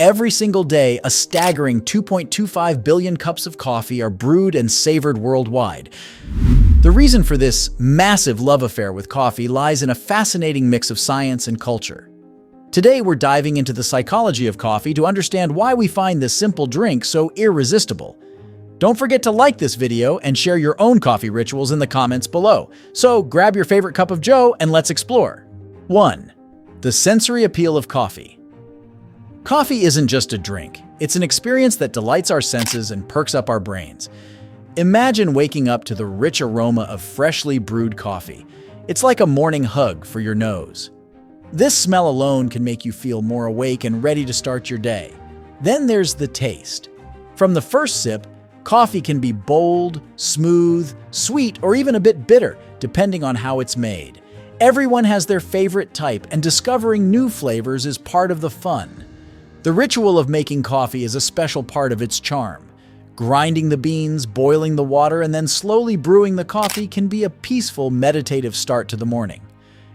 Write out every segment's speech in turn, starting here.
Every single day, a staggering 2.25 billion cups of coffee are brewed and savored worldwide. The reason for this massive love affair with coffee lies in a fascinating mix of science and culture. Today, we're diving into the psychology of coffee to understand why we find this simple drink so irresistible. Don't forget to like this video and share your own coffee rituals in the comments below. So grab your favorite cup of joe and let's explore. 1. The sensory appeal of coffee. Coffee isn't just a drink. It's an experience that delights our senses and perks up our brains. Imagine waking up to the rich aroma of freshly brewed coffee. It's like a morning hug for your nose. This smell alone can make you feel more awake and ready to start your day. Then there's the taste. From the first sip, coffee can be bold, smooth, sweet, or even a bit bitter, depending on how it's made. Everyone has their favorite type, and discovering new flavors is part of the fun. The ritual of making coffee is a special part of its charm. Grinding the beans, boiling the water, and then slowly brewing the coffee can be a peaceful, meditative start to the morning.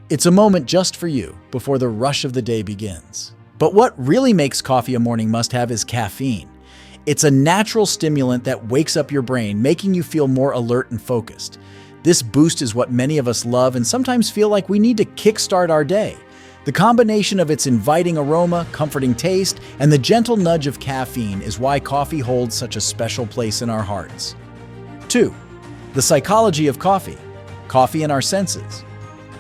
It's a moment just for you, before the rush of the day begins. But what really makes coffee a morning must-have is caffeine. It's a natural stimulant that wakes up your brain, making you feel more alert and focused. This boost is what many of us love and sometimes feel like we need to kickstart our day. The combination of its inviting aroma, comforting taste, and the gentle nudge of caffeine is why coffee holds such a special place in our hearts. 2. The psychology of coffee. Coffee and our senses.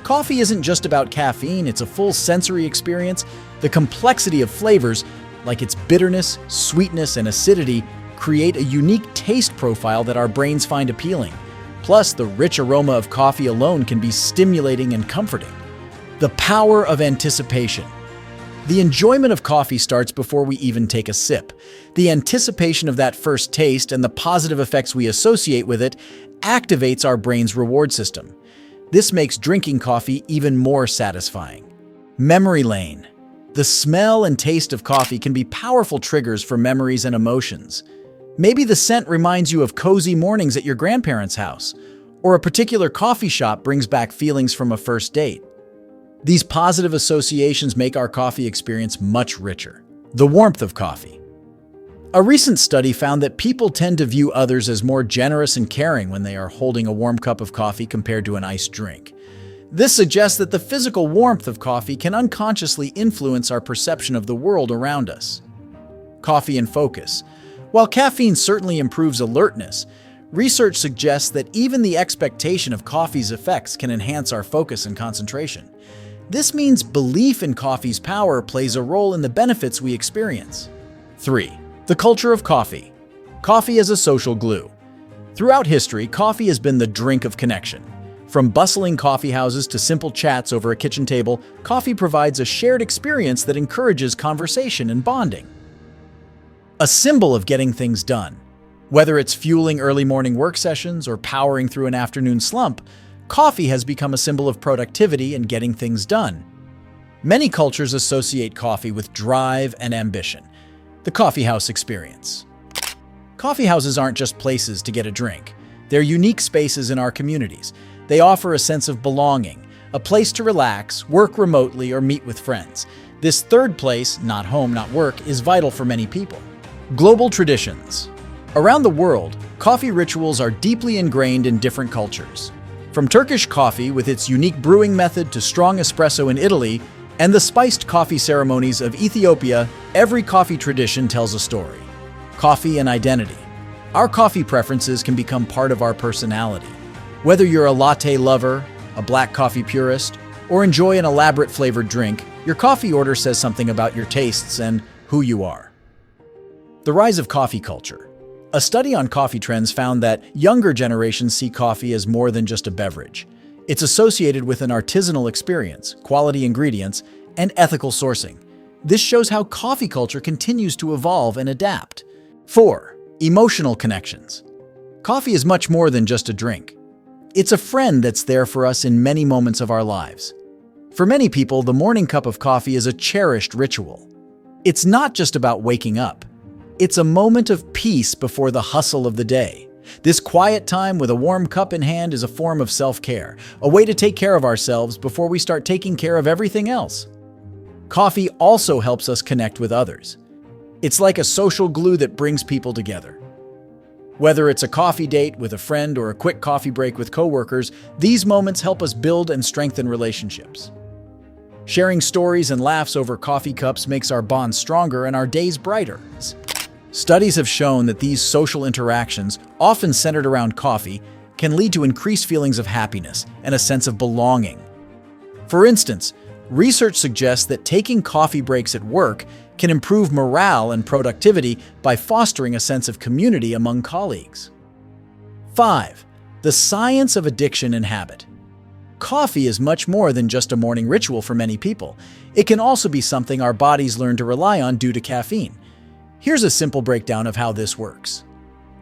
Coffee isn't just about caffeine, it's a full sensory experience. The complexity of flavors, like its bitterness, sweetness, and acidity, create a unique taste profile that our brains find appealing. Plus, the rich aroma of coffee alone can be stimulating and comforting. The power of anticipation. The enjoyment of coffee starts before we even take a sip. The anticipation of that first taste and the positive effects we associate with it activates our brain's reward system. This makes drinking coffee even more satisfying. Memory lane. The smell and taste of coffee can be powerful triggers for memories and emotions. Maybe the scent reminds you of cozy mornings at your grandparents' house, or a particular coffee shop brings back feelings from a first date. These positive associations make our coffee experience much richer. The warmth of coffee. A recent study found that people tend to view others as more generous and caring when they are holding a warm cup of coffee compared to an iced drink. This suggests that the physical warmth of coffee can unconsciously influence our perception of the world around us. Coffee and focus. While caffeine certainly improves alertness, research suggests that even the expectation of coffee's effects can enhance our focus and concentration. This means belief in coffee's power plays a role in the benefits we experience. 3. The culture of coffee. Coffee as a social glue. Throughout history, coffee has been the drink of connection. From bustling coffee houses to simple chats over a kitchen table, coffee provides a shared experience that encourages conversation and bonding. A symbol of getting things done. Whether it's fueling early morning work sessions or powering through an afternoon slump, coffee has become a symbol of productivity and getting things done. Many cultures associate coffee with drive and ambition. The coffee house experience. Coffee houses aren't just places to get a drink. They're unique spaces in our communities. They offer a sense of belonging, a place to relax, work remotely, or meet with friends. This third place, not home, not work, is vital for many people. Global traditions. Around the world, coffee rituals are deeply ingrained in different cultures. From Turkish coffee with its unique brewing method to strong espresso in Italy and the spiced coffee ceremonies of Ethiopia, every coffee tradition tells a story. Coffee and identity. Our coffee preferences can become part of our personality. Whether you're a latte lover, a black coffee purist, or enjoy an elaborate flavored drink, your coffee order says something about your tastes and who you are. The rise of coffee culture. A study on coffee trends found that younger generations see coffee as more than just a beverage. It's associated with an artisanal experience, quality ingredients, and ethical sourcing. This shows how coffee culture continues to evolve and adapt. 4. Emotional connections. Coffee is much more than just a drink. It's a friend that's there for us in many moments of our lives. For many people, the morning cup of coffee is a cherished ritual. It's not just about waking up. It's a moment of peace before the hustle of the day. This quiet time with a warm cup in hand is a form of self-care, a way to take care of ourselves before we start taking care of everything else. Coffee also helps us connect with others. It's like a social glue that brings people together. Whether it's a coffee date with a friend or a quick coffee break with coworkers, these moments help us build and strengthen relationships. Sharing stories and laughs over coffee cups makes our bonds stronger and our days brighter. Studies have shown that these social interactions, often centered around coffee, can lead to increased feelings of happiness and a sense of belonging. For instance, research suggests that taking coffee breaks at work can improve morale and productivity by fostering a sense of community among colleagues. 5. The science of addiction and habit. Coffee is much more than just a morning ritual for many people. It can also be something our bodies learn to rely on due to caffeine. Here's a simple breakdown of how this works.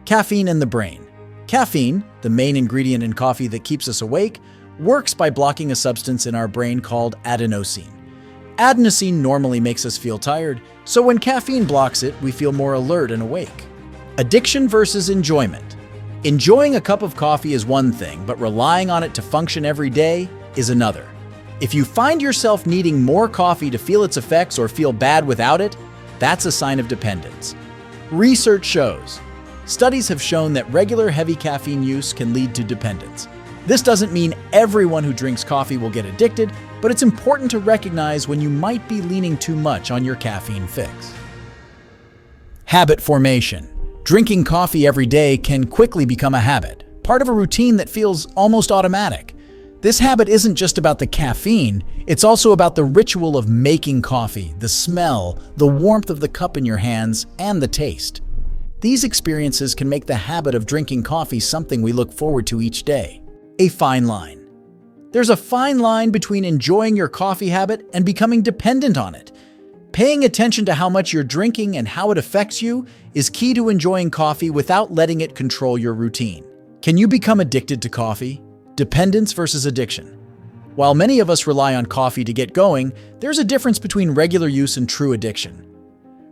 Caffeine in the brain. Caffeine, the main ingredient in coffee that keeps us awake, works by blocking a substance in our brain called adenosine. Adenosine normally makes us feel tired, so when caffeine blocks it, we feel more alert and awake. Addiction versus enjoyment. Enjoying a cup of coffee is one thing, but relying on it to function every day is another. If you find yourself needing more coffee to feel its effects or feel bad without it, that's a sign of dependence. Research shows. Studies have shown that regular heavy caffeine use can lead to dependence. This doesn't mean everyone who drinks coffee will get addicted, but it's important to recognize when you might be leaning too much on your caffeine fix. Habit formation. Drinking coffee every day can quickly become a habit, part of a routine that feels almost automatic. This habit isn't just about the caffeine, it's also about the ritual of making coffee, the smell, the warmth of the cup in your hands, and the taste. These experiences can make the habit of drinking coffee something we look forward to each day. A fine line. There's a fine line between enjoying your coffee habit and becoming dependent on it. Paying attention to how much you're drinking and how it affects you is key to enjoying coffee without letting it control your routine. Can you become addicted to coffee? Dependence versus addiction. While many of us rely on coffee to get going, there's a difference between regular use and true addiction.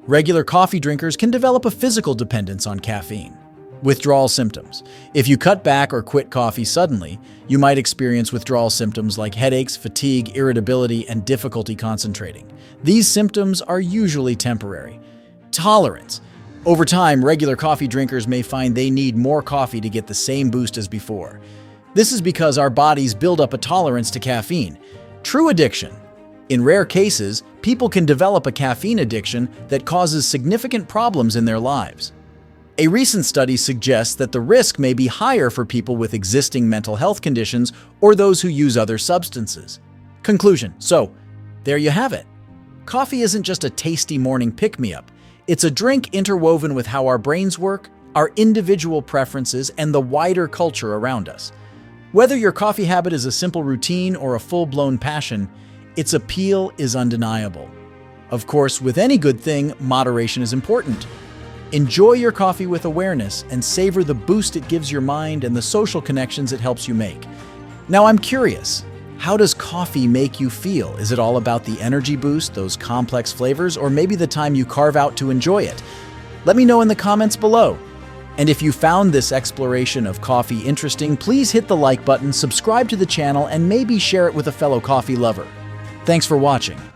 Regular coffee drinkers can develop a physical dependence on caffeine. Withdrawal symptoms. If you cut back or quit coffee suddenly, you might experience withdrawal symptoms like headaches, fatigue, irritability, and difficulty concentrating. These symptoms are usually temporary. Tolerance. Over time, regular coffee drinkers may find they need more coffee to get the same boost as before. This is because our bodies build up a tolerance to caffeine. True addiction. In rare cases, people can develop a caffeine addiction that causes significant problems in their lives. A recent study suggests that the risk may be higher for people with existing mental health conditions or those who use other substances. Conclusion. So, there you have it. Coffee isn't just a tasty morning pick-me-up. It's a drink interwoven with how our brains work, our individual preferences, and the wider culture around us. Whether your coffee habit is a simple routine or a full-blown passion, its appeal is undeniable. Of course, with any good thing, moderation is important. Enjoy your coffee with awareness and savor the boost it gives your mind and the social connections it helps you make. Now, I'm curious, how does coffee make you feel? Is it all about the energy boost, those complex flavors, or maybe the time you carve out to enjoy it? Let me know in the comments below. And if you found this exploration of coffee interesting, please hit the like button, subscribe to the channel, and maybe share it with a fellow coffee lover. Thanks for watching.